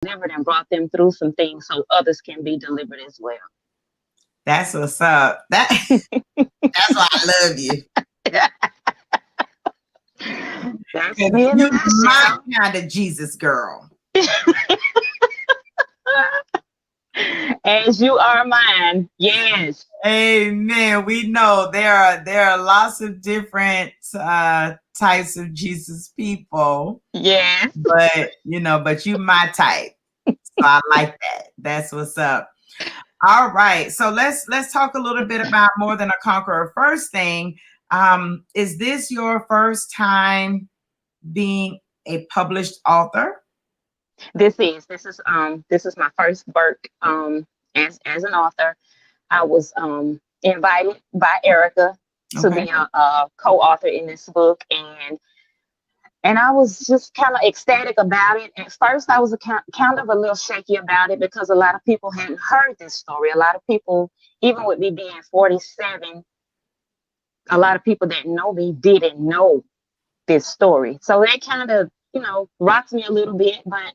delivered and brought them through some things so others can be delivered as well. That's what's up. That's why I love you. That's Because me in a you're my nutshell. kind of Jesus girl. As you are mine. Yes. Amen. We know there are lots of different types of Jesus people, Yes. but you my type. So I like that. That's what's up. All right. So let's talk a little bit about More Than a Conqueror. First thing, is this your first time being a published author? This is my first work as an author. I was invited by Erica to Okay. be a co-author in this book, and I was just kind of ecstatic about it. At first, I was kind of a little shaky about it because a lot of people hadn't heard this story. A lot of people, even with me being 47, a lot of people that know me didn't know this story. So that kind of, rocked me a little bit, but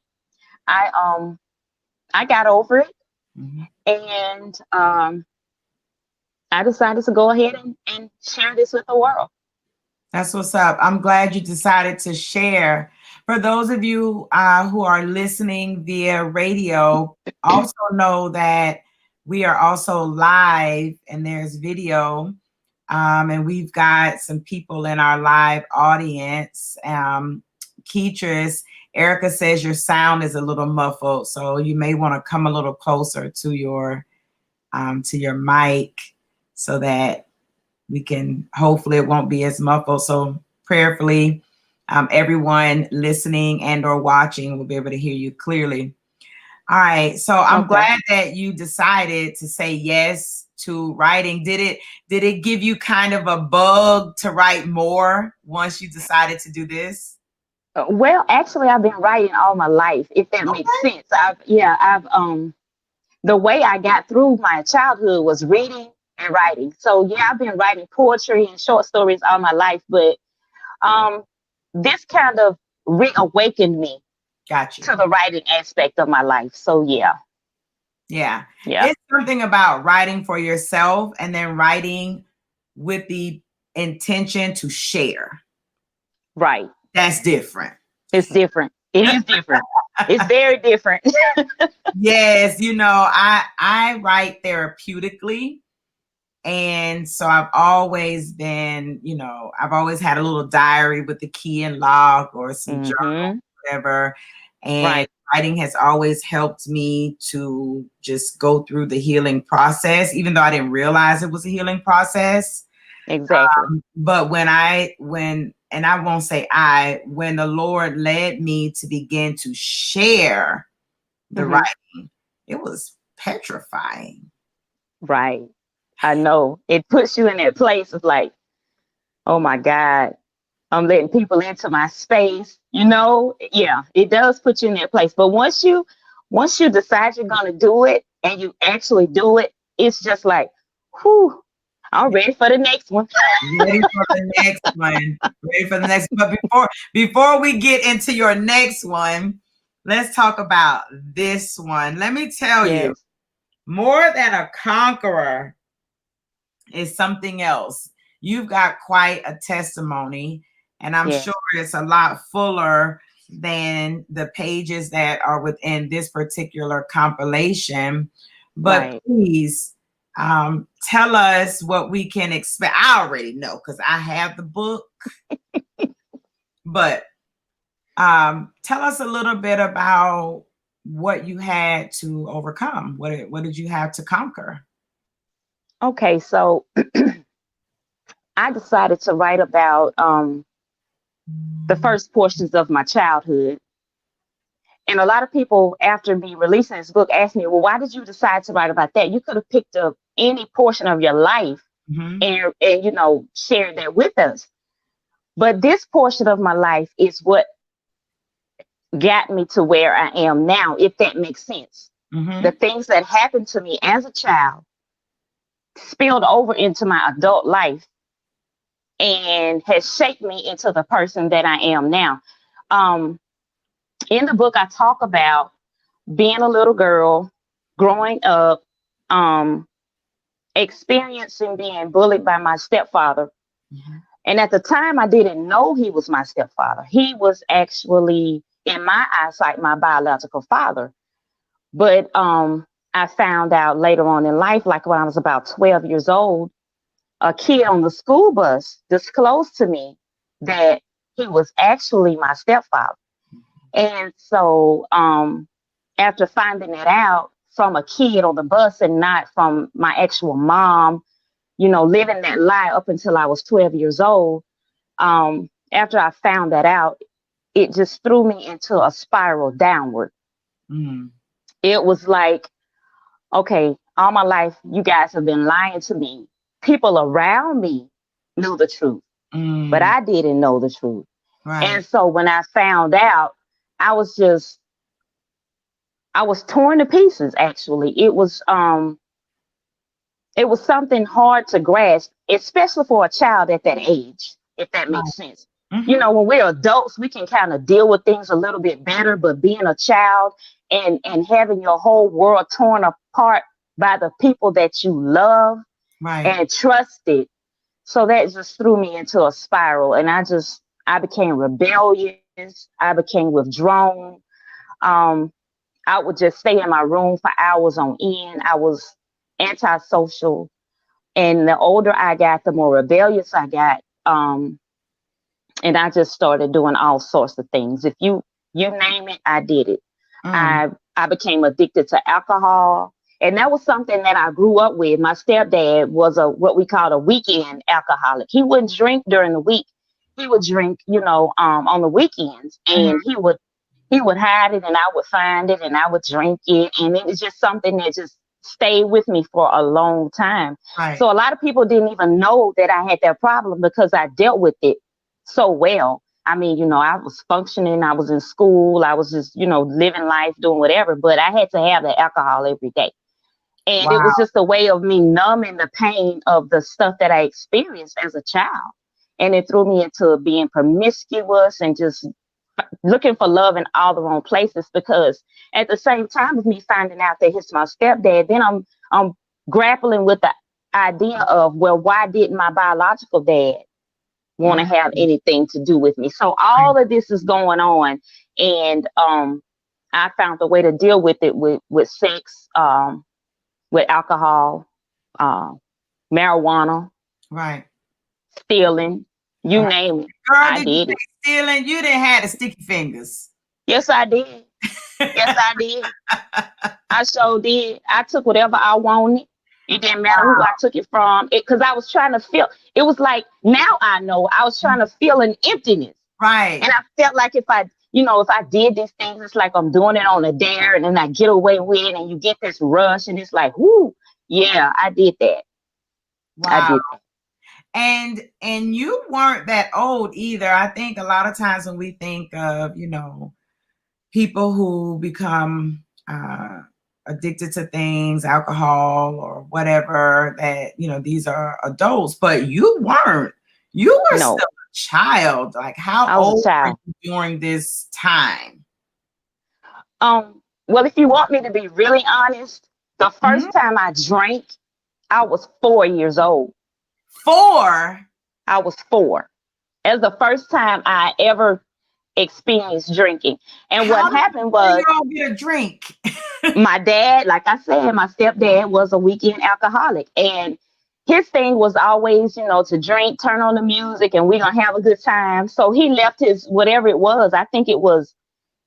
I got over it, Mhm. and I decided to go ahead and share this with the world. That's what's up. I'm glad you decided to share. For those of you who are listening via radio, also know that we are also live and there's video. And we've got some people in our live audience. Keetris, Erica says your sound is a little muffled, so you may want to come a little closer to your mic so that we can, hopefully it won't be as muffled. So prayerfully, everyone listening and or watching will be able to hear you clearly. All right. So I'm Okay. glad that you decided to say yes to writing. Did it give you kind of a bug to write more once you decided to do this? Well, actually, I've been writing all my life, if that makes Okay. sense. The way I got through my childhood was reading and writing. So yeah, I've been writing poetry and short stories all my life, but um, this kind of reawakened me Got you. to the writing aspect of my life. So yeah, Yeah. yeah, It's something about writing for yourself and then writing with the intention to share. right. That's different. It's different. It is different. It's very different. Yes, I write therapeutically. And so I've always had a little diary with the key and log or some journal, Hmm. whatever. And Right. writing has always helped me to just go through the healing process, even though I didn't realize it was a healing process. Exactly. But and I won't say when the Lord led me to begin to share the Hmm. writing, it was petrifying. Right. I know. It puts you in that place of like, oh my God, I'm letting people into my space. Yeah, it does put you in that place. But once you decide you're gonna do it and you actually do it, it's just like, whew, I'm ready for the next one. Ready for the next one. Ready for the next. But before we get into your next one, let's talk about this one. Let me tell you, Yes. More Than a Conqueror is something else. You've got quite a testimony, and I'm sure Yes. it's a lot fuller than the pages that are within this particular compilation. But Right. please tell us what we can expect. I already know because I have the book, but tell us a little bit about what you had to overcome. What did you have to conquer? Okay, so I decided to write about the first portions of my childhood. And a lot of people, after me releasing this book, asked me, well, why did you decide to write about that? You could have picked up any portion of your life Mm-hmm. and shared that with us. But this portion of my life is what got me to where I am now, if that makes sense. The Mm-hmm. things that happened to me as a child spilled over into my adult life and has shaped me into the person that I am now. Um, in the book, I talk about being a little girl, growing up, um, experiencing being bullied by my stepfather. Mhm. And at the time, I didn't know he was my stepfather. He was actually, in my eyesight, my biological father. But I found out later on in life, like when I was about 12 years old, a kid on the school bus disclosed to me that he was actually my stepfather. And so after finding that out from a kid on the bus and not from my actual mom, living that lie up until I was 12 years old, after I found that out, it just threw me into a spiral downward. Mm. It was like, okay, all my life, you guys have been lying to me. People around me knew the truth, but Mm. I didn't know the truth. Right. And so when I found out, I was just, I was torn to pieces, actually. It was something hard to grasp, especially for a child at that age, if that Right. makes sense. Mm-hmm. When we're adults, we can kind of deal with things a little bit better, but being a child and having your whole world torn apart by the people that you love Right. and trusted, so that just threw me into a spiral, and I became rebellious. I became withdrawn. Um, I would just stay in my room for hours on end. I was antisocial. And the older I got, the more rebellious I got. And I just started doing all sorts of things. If you name it, I did it. Mm. I became addicted to alcohol. And that was something that I grew up with. My stepdad was a what we called a weekend alcoholic. He wouldn't drink during the week. He would drink, on the weekends, Mm. and he would hide it, and I would find it, and I would drink it, and it was just something that just stayed with me for a long time. Right. So a lot of people didn't even know that I had that problem because I dealt with it so well. I mean, I was functioning, I was in school, I was just, living life, doing whatever, but I had to have the alcohol every day. And it was Wow. just a way of me numbing the pain of the stuff that I experienced as a child. And it threw me into being promiscuous and just looking for love in all the wrong places, because at the same time of me finding out that he's my stepdad, then I'm grappling with the idea of, well, why didn't my biological dad want Mm. to have anything to do with me? So Right. all of this is going on, and I found a way to deal with it with sex, with alcohol, uh, marijuana, Right. stealing, you Right. name it. Girl, I did you did say it. stealing? You didn't have the sticky fingers. Yes, I did. Yes, I did. I sure did. I took whatever I wanted. It didn't matter who I Wow. took it from. It because I was trying to feel. It was like, now I know I was trying to feel an emptiness, and Right. I felt like if I did these things, it's like I'm doing it on a dare, and then I get away with it, and you get this rush, and it's like, whoo, yeah, I did that. I Wow. did that. And you weren't that old either. I think a lot of times when we think of, people who become addicted to things, alcohol or whatever, that, these are adults, but you weren't. You were still No, a child. Like, how I was a old were child. you during this time? Well, if you want me to be really honest, the Mhm. first time I drank, I was 4 years old. 4. I was four. It was the first time I ever experienced drinking. And How what did a happened was, 4-year-old get a drink? my dad, like I said, my stepdad was a weekend alcoholic. And his thing was always, to drink, turn on the music, and we're going to have a good time. So he left his, whatever it was, I think it was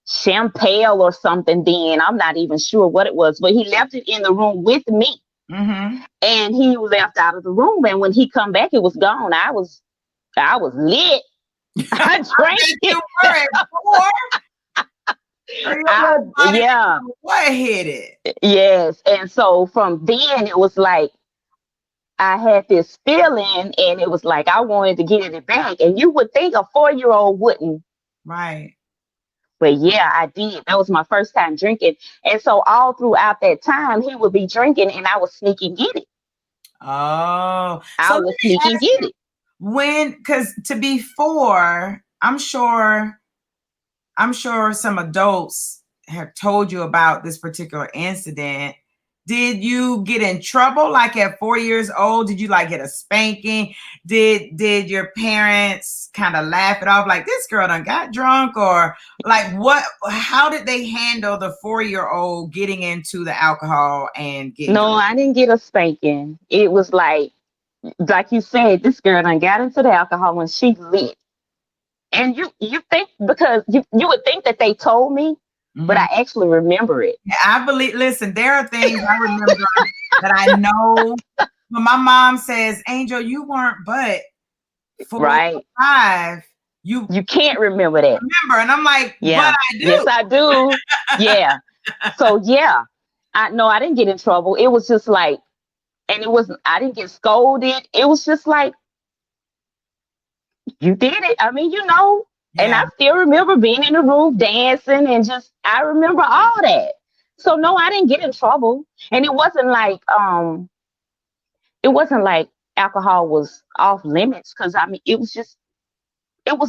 champagne or something then. I'm not even sure what it was, but he left it in the room with me. Mm-hmm. And he left out of the room. And when he come back, it was gone. I was lit. I I drank bet it. you were at 4. Or your I little body Yeah, didn't know what hit it. yes. And so from then it was like I had this feeling, and it was like I wanted to get it back. And you would think a 4-year old wouldn't, Right. but yeah, I did. That was my first time drinking. And so all throughout that time he would be drinking, and I was sneaking get it. Oh, so I let was me sneaking ask get you, it. because to be 4, I'm sure some adults, have told you about this particular incident, did you get in trouble like at 4 years old? Did you like get a spanking? Did your parents kind of laugh it off like this girl done got drunk, or like what, how did they handle the 4-year-old getting into the alcohol and getting No, drunk? I didn't get a spanking. It was like you said, this girl done got into the alcohol when she lit. And you think, because you would think that they told me, but I actually remember it. I believe, listen, there are things I remember that I know when my mom says, Angel, you weren't but 4 or Right. 5. You You can't remember that. remember. And I'm like, but Yeah. I Yes, do. I do. Yeah. So yeah. I didn't get in trouble. It was just like, and it wasn't, I didn't get scolded. It was just like, you did it. I mean, and Yeah. I still remember being in the room dancing and just, I remember all that. So no, I didn't get in trouble. And it wasn't like alcohol was off limits, because I mean, it was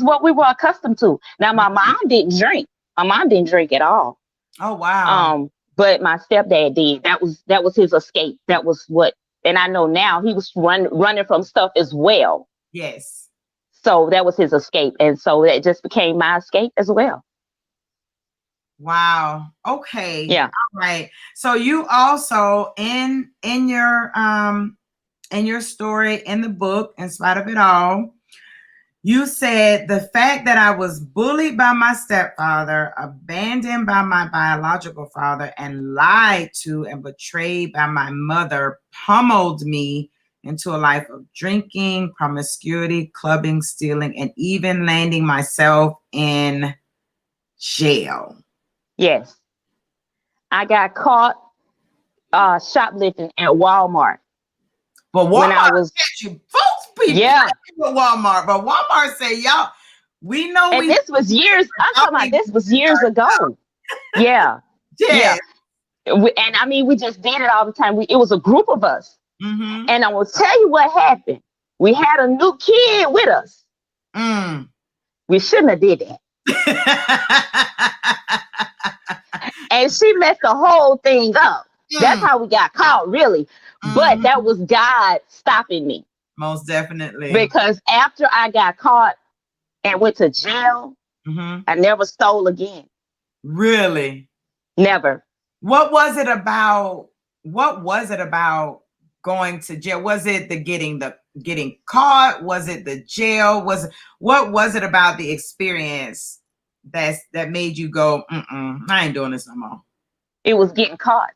what we were accustomed to. Now, my mom didn't drink. My mom didn't drink at all. Oh, wow. But my stepdad did. That was his escape. That was what, and I know now he was running from stuff as well. Yes. So that was his escape, and so that just became my escape as well. Wow. Okay. Yeah. All right. So you also in your story in the book, in spite of it all, you said the fact that I was bullied by my stepfather, abandoned by my biological father, and lied to and betrayed by my mother pummeled me into a life of drinking, promiscuity, clubbing, stealing, and even landing myself in jail. Yes. I got caught shoplifting at Walmart. But When I Walmart was, catch you. Folks be yeah. with Walmart, but Walmart say, y'all, we know And we this was years, I'm talking about, this was years ago. Yeah. yeah. Yeah. And I mean, we just did it all the time. It was a group of us. Mm-hmm. And I will tell you what happened. We had a new kid with us. We shouldn't have did that. And she messed the whole thing up. That's how we got caught, really. But that was God stopping me. Most definitely. Because after I got caught and went to jail, I never stole again. Really? Never. What was it about? What was it about going to jail? Was it the getting caught? Was it the jail? What was it about the experience that made you go, I ain't doing this no more? It was getting caught.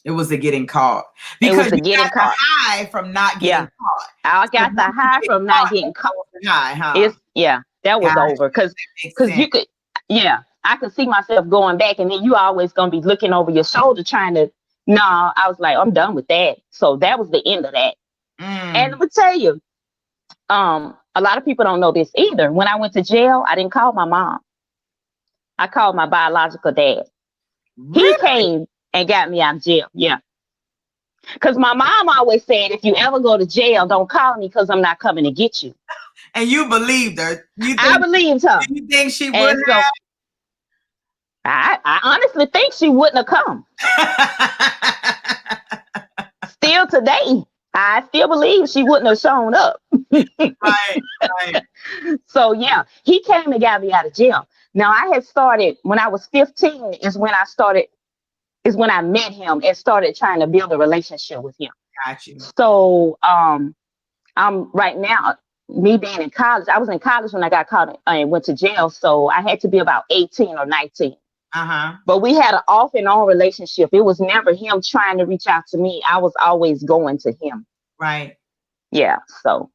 It was the getting caught. Because Because the you getting got caught. the high from not getting caught. I got the high from not getting caught. High, huh? That was over. Because you could, I could see myself going back, and then you always gonna be looking over your shoulder trying to. No, I was like, I'm done with that. So that was the end of that. And I'm gonna tell you, a lot of people don't know this either. When I went to jail, I didn't call my mom. I called my biological dad. Really? He came and got me out of jail. Yeah. Because my mom always said, if you ever go to jail, don't call me, because I'm not coming to get you. And you believed her. I believed her. You think she would so, have? I honestly think she wouldn't have come. Still today, I still believe she wouldn't have shown up. Right. So yeah, he came and got me out of jail. Now I had started when I was 15 is when I met him and started trying to build a relationship with him. Got you. So I'm right now, me being in college, I was in college when I got caught and went to jail. So I had to be about 18 or 19. But we had an off and on relationship. It was never him trying to reach out to me. I was always going to him. Right. Yeah. So.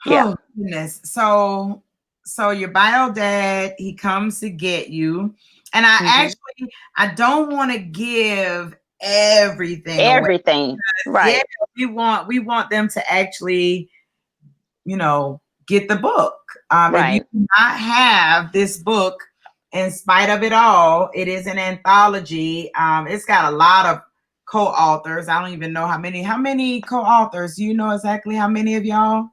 Yeah. Oh, goodness. So your bio dad, he comes to get you. And I don't want to give everything away. Right. Yeah, we want them to actually, get the book. If you do not have this book, in spite of it all, it is an anthology. It's got a lot of co-authors. I don't even know how many co-authors. Do you know exactly how many of y'all?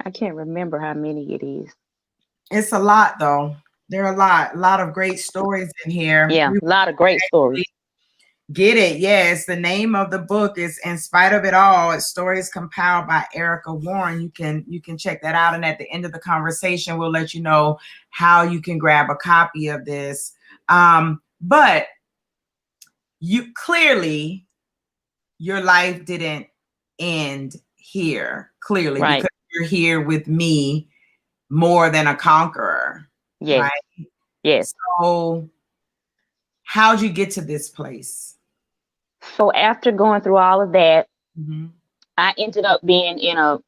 I can't remember how many it is. It's a lot, though. There are a lot of great stories in here. Yeah, We a lot of great stories. get it. Yes. The name of the book is In Spite of It All. It's stories compiled by Erica Warren. You can check that out. And at the end of the conversation, we'll let you know how you can grab a copy of this. But you clearly your life didn't end here, clearly, Right. because you're here with me more than a conqueror. Yes. Right. Yes. So how'd you get to this place? So after going through all of that, Mm-hmm. I ended up being in a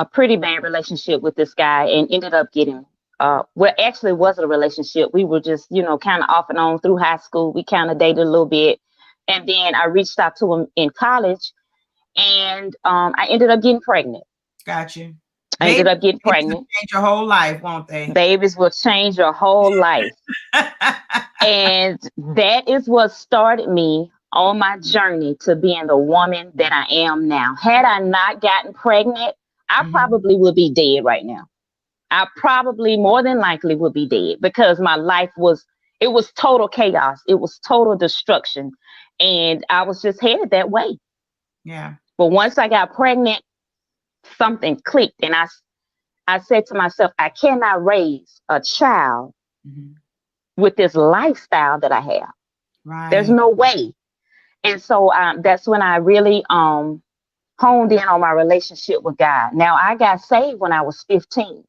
pretty bad relationship with this guy and ended up getting well, actually it wasn't a relationship. We were just, kind of off and on through high school. We kind of dated a little bit. And then I reached out to him in college and I ended up getting pregnant. Got you. I ended Baby, up getting babies will pregnant. change your whole life, won't they? Babies will change your whole life. And that is what started me on my journey to being the woman that I am now. Had I not gotten pregnant, I Mhm. probably would be dead right now. I probably more than likely would be dead because my life it was total chaos. It was total destruction. And I was just headed that way. Yeah. But once I got pregnant, something clicked and I said to myself, I cannot raise a child Mhm. with this lifestyle that I have. There's Right. no way. And so that's when I really honed in on my relationship with God. Now, I got saved when I was 15.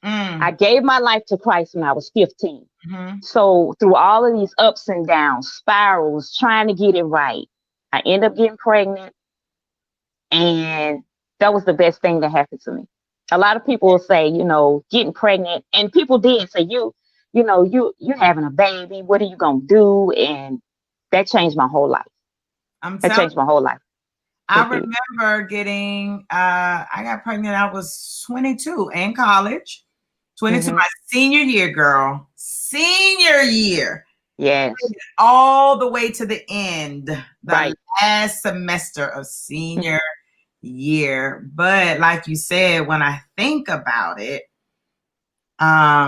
I Mm. gave my life to Christ when I was 15. Mhm. So through all of these ups and downs, spirals, trying to get it right, I ended up getting pregnant. And that was the best thing that happened to me. A lot of people will say, getting pregnant, and people did say, you having a baby, what are you gonna do? And that changed my whole life. I'm That telling changed my whole life. I It did. remember getting I got pregnant. I was 22 in college. 22 Hmm. my senior year, girl. Senior year. Yes. All the way to the end, the Right. last semester of senior year. But like you said, when I think about it, I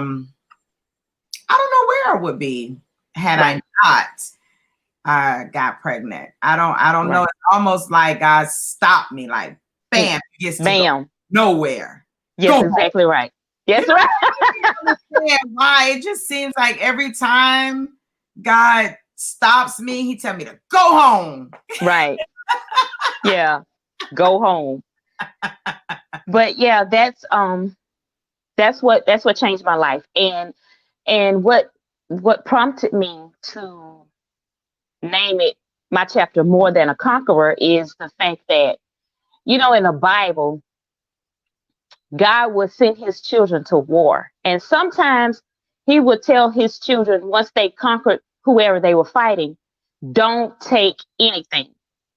don't know where I would be had I Right. not got pregnant. I don't know. Right. It's almost like God stopped me, like Mm, bam, he gets to go bam. nowhere. Go Yes, home. exactly right. You Yes, know, right. I don't understand why. It just seems like every time God stops me, he tell me to go home. Right. Yeah. Go home. But yeah, that's what changed my life. And what prompted me to name it my chapter More Than a Conqueror is the fact that, in the Bible, God would send his children to war. And sometimes he would tell his children, once they conquered whoever they were fighting, don't take anything.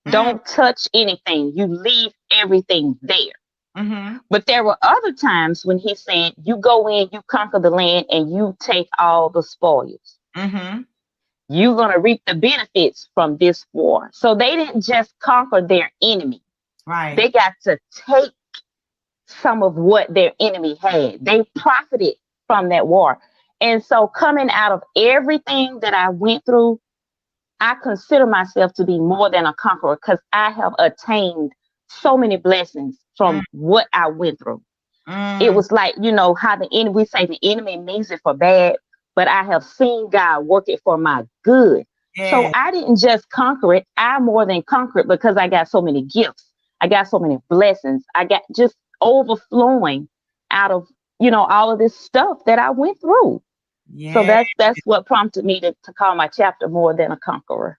Mm, Don't touch anything. You leave everything there. mm-hmm, But there were other times when he said, you go in, you conquer the land, and you take all the spoils. mm-hmm. You're going to reap the benefits from this war. So they didn't just conquer their enemy, Right. they got to take some of what their enemy had. They profited from that war. And so, coming out of everything that I went through, I consider myself to be more than a conqueror because I have attained so many blessings Mm, from what I went through. It mm, was like, how the enemy, we say the enemy means it for bad, but I have seen God work it for my good. So yeah. I didn't just conquer it, I more than conquered because I got so many gifts. I got so many blessings. I got just overflowing out of, all of this stuff that I went through. So Yeah. that's what prompted me to call my chapter More Than a Conqueror.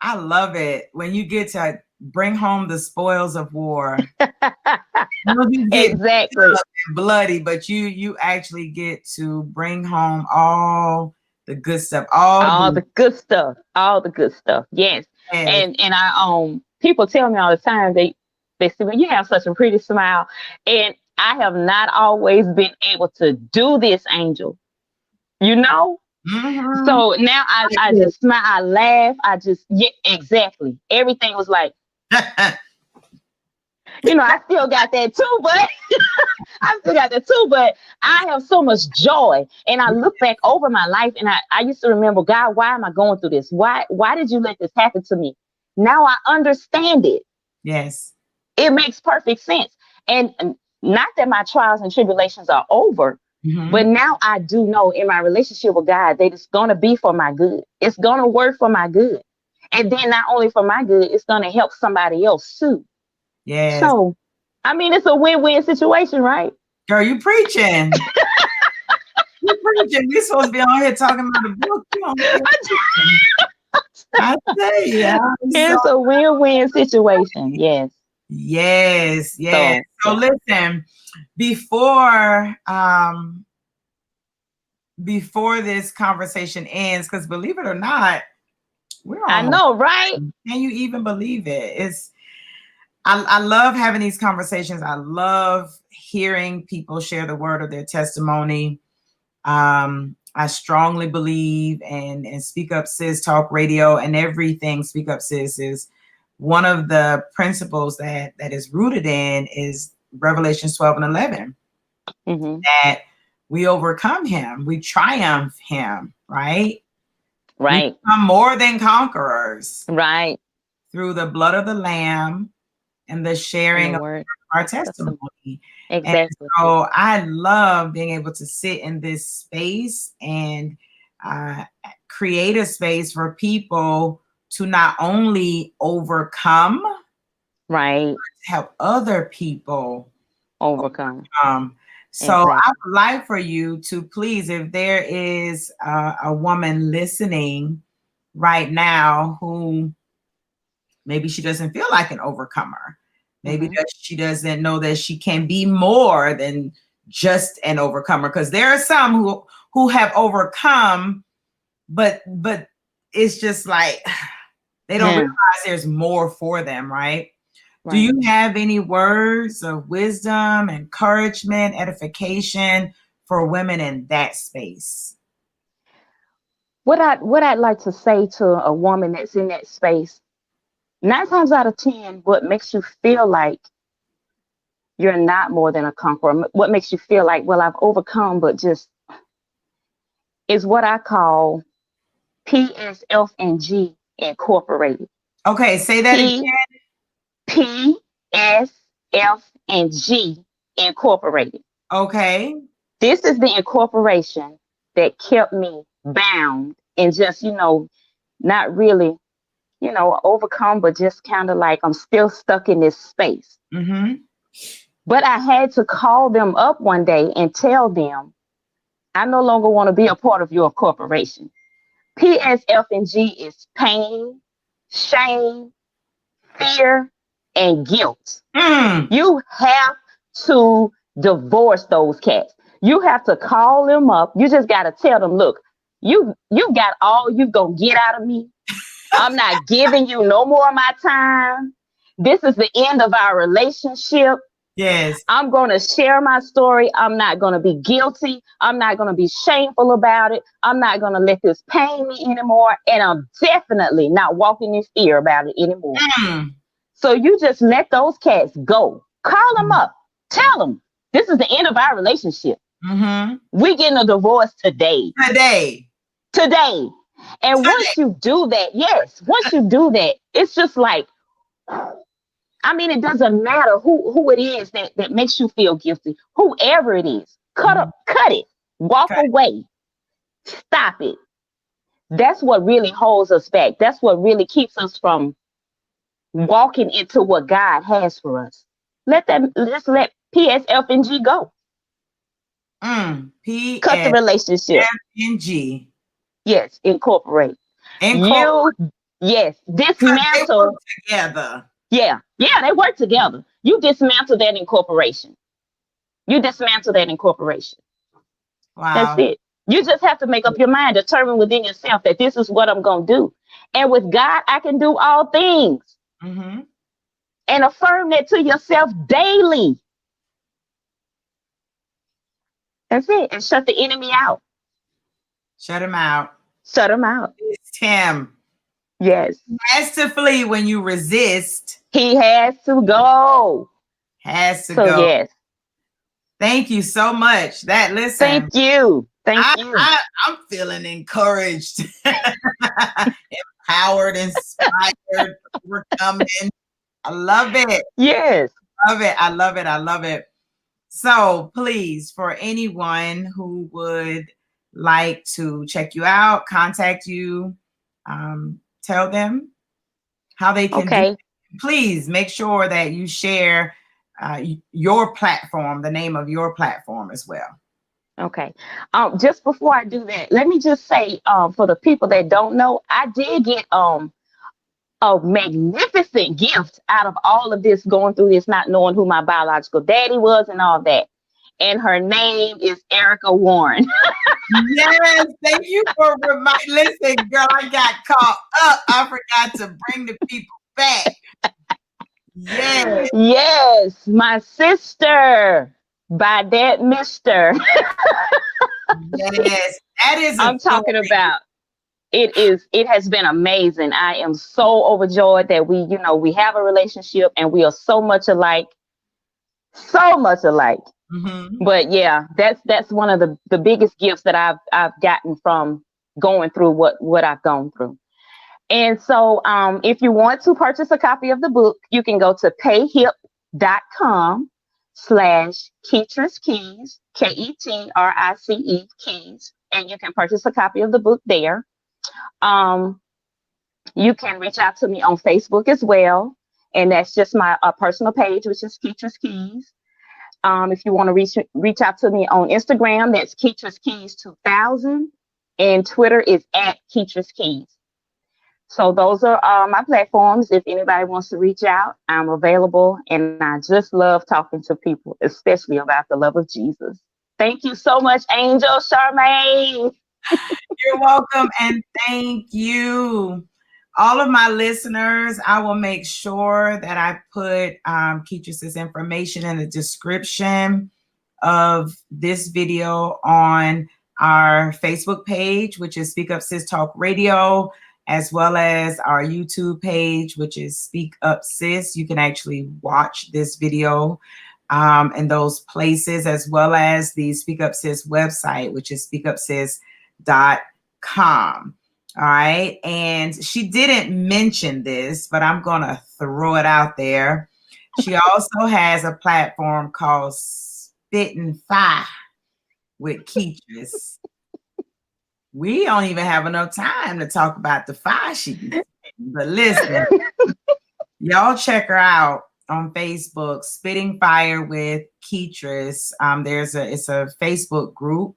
I love it when you get to bring home the spoils of war. You don't just get beat Exactly. up and bloody, but you actually get to bring home all the good stuff, all the All blue. the good stuff. All the good stuff. Yes. Yes. And I people tell me all the time they say, well, you have such a pretty smile. And I have not always been able to do this, Angel. You know? Mm-hmm. So now I just smile, I laugh, yeah, exactly. Everything was like, I still got that too, but I still got that too, but I have so much joy. And I look back over my life and I used to remember, God, why am I going through this? Why did you let this happen to me? Now I understand it. Yes. It makes perfect sense. And not that my trials and tribulations are over, but Mm-hmm. now I do know in my relationship with God that it's going to be for my good. It's going to work for my good. And then not only for my good, it's going to help somebody else too. Yes. So, I mean, it's a win-win situation, right? Girl, you preaching. You preaching. We supposed to be on here talking about the book. You on here preaching. I tell you, I'm so It's a win-win situation. Yes. yes, yes. So, So yeah. listen, before before this conversation ends, because believe it or not, we're I almost know, right? done. Can you even believe it? I love having these conversations. I love hearing people share the word of their testimony. I strongly believe and Speak Up Sis Talk Radio and everything Speak Up Sis is one of the principles that is rooted in is Revelations 12 and 11, Hmm. that we overcome him, we triumph him, right? We Right. become more than conquerors Right. through the blood of the Lamb and the And the sharing of word our testimony. testimony. And Exactly. so I love being able to sit in this space and uh, create a space for people to not only overcome, Right. help other people Overcome. overcome. So I Exactly. would like for you to please, if there is a woman listening right now who maybe she doesn't feel like an overcomer. Maybe Hmm. that she doesn't know that she can be more than just an overcomer. Because there are some who have overcome, but it's just like they don't Yeah. realize there's more for them, right? Do Right. you have any words of wisdom, encouragement, edification for women in that space? What I'd like to say to a woman that's in that space, 9 times out of 10, what makes you feel like you're not more than a conqueror, what makes you feel like, well, I've overcome, but just is what I call PSF and G Incorporated. Okay, say that again. P P S F and G Incorporated. Okay. This is the incorporation that kept me bound and just, not really, overcome, but just kind of like I'm still stuck in this space. Mm-hmm. But I had to call them up one day and tell them, I no longer want to be a part of your corporation. PSF and G is pain, shame, fear, and guilt. Mm. You have to divorce those cats. You have to call them up. You just got to tell them, look, you got all you gonna get out of me. I'm not giving you no more of my time. This is the end of our relationship. Yes. I'm going to share my story. I'm not going to be guilty. I'm not going to be shameful about it. I'm not going to let this pain me anymore. And I'm definitely not walking in fear about it anymore. Mm. So you just let those cats go. Call them up. Tell them this is the end of our relationship. Mm-hmm. We're getting a divorce today. Today. Today. And Today. once you do that, yes, once you do that, it's just like, I mean, it doesn't matter who it is that makes you feel guilty. Whoever it is, Mhm. cut it, walk Okay. away, stop it. That's what really holds us back. That's what really keeps us from walking into what God has for us. Let's let PSF and G go. P Cut the S relationship. F N G. Yes, incorporate. Incorporate. You, yes, They work dismantle. together. Yeah, yeah, they work together. You dismantle that incorporation. You dismantle that incorporation. That's Wow. it. You just have to make up your mind, determine within yourself that this is what I'm going to do. And with God, I can do all things. Mm-hmm. And affirm that to yourself daily. That's it. And shut the enemy out. Shut him out. Shut him out. It's him. Yes. He has to flee when you resist. He has to go. Has to So go. yes, Thank you so much. That listen, thank you, thank I, you. I I'm feeling encouraged, empowered, inspired, overcoming. I love it. Yes. Love it. I love it. I love it. So please, for anyone who would like to check you out, contact you, tell them how they can do Okay. it. Please make sure that you share your platform, the name of your platform as well. Okay. Just before I do that, let me just say, for the people that don't know, I did get a magnificent gift out of all of this, going through this, not knowing who my biological daddy was and all that. And her name is Erica Warren. Yes, thank you for reminding. Listen, girl, I got caught up. I forgot to bring the people back. Yes, Yes, my sister by that mister. yes, that is a I'm talking story. about. It has been amazing. I am so overjoyed that we have a relationship and we are so much alike. So much alike. Mhm. But yeah, that's one of the biggest gifts that I've gotten from going through what I've gone through. And so if you want to purchase a copy of the book, you can go to payhip.com/Keetra's Keys, KETRICE Keys, and you can purchase a copy of the book there. Um, you can reach out to me on Facebook as well, and that's just my personal page, which is Keetra's Keys. If you want to reach out to me on Instagram, that's Keetra's Keys 2000, and Twitter is at Keetra's Keys. So those are my platforms. If anybody wants to reach out, I'm available, and I just love talking to people, especially about the love of Jesus. Thank you so much, Angel Charmaine. You're welcome, and thank you. All of my listeners, I will make sure that I put Keetra's information in the description of this video on our Facebook page, which is Speak Up Sis Talk Radio, as well as our YouTube page, which is Speak Up Sis. You can actually watch this video in those places, as well as the Speak Up Sis website, which is speakupsis.com. All right. And she didn't mention this, but I'm going to throw it out there. She also has a platform called Spitting Fire with Keetra's. We don't even have enough time to talk about the fire she can. But listen, y'all check her out on Facebook, Spitting Fire with Keetra's. It's a Facebook group.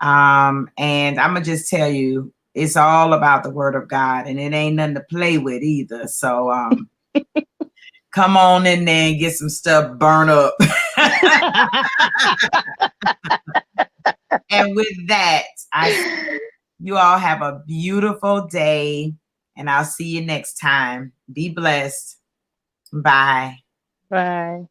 And I'm gonna just tell you, it's all about the word of God, and it ain't nothing to play with either. So come on in there and get some stuff burned up. And with that, you all have a beautiful day, and I'll see you next time. Be blessed. Bye. Bye.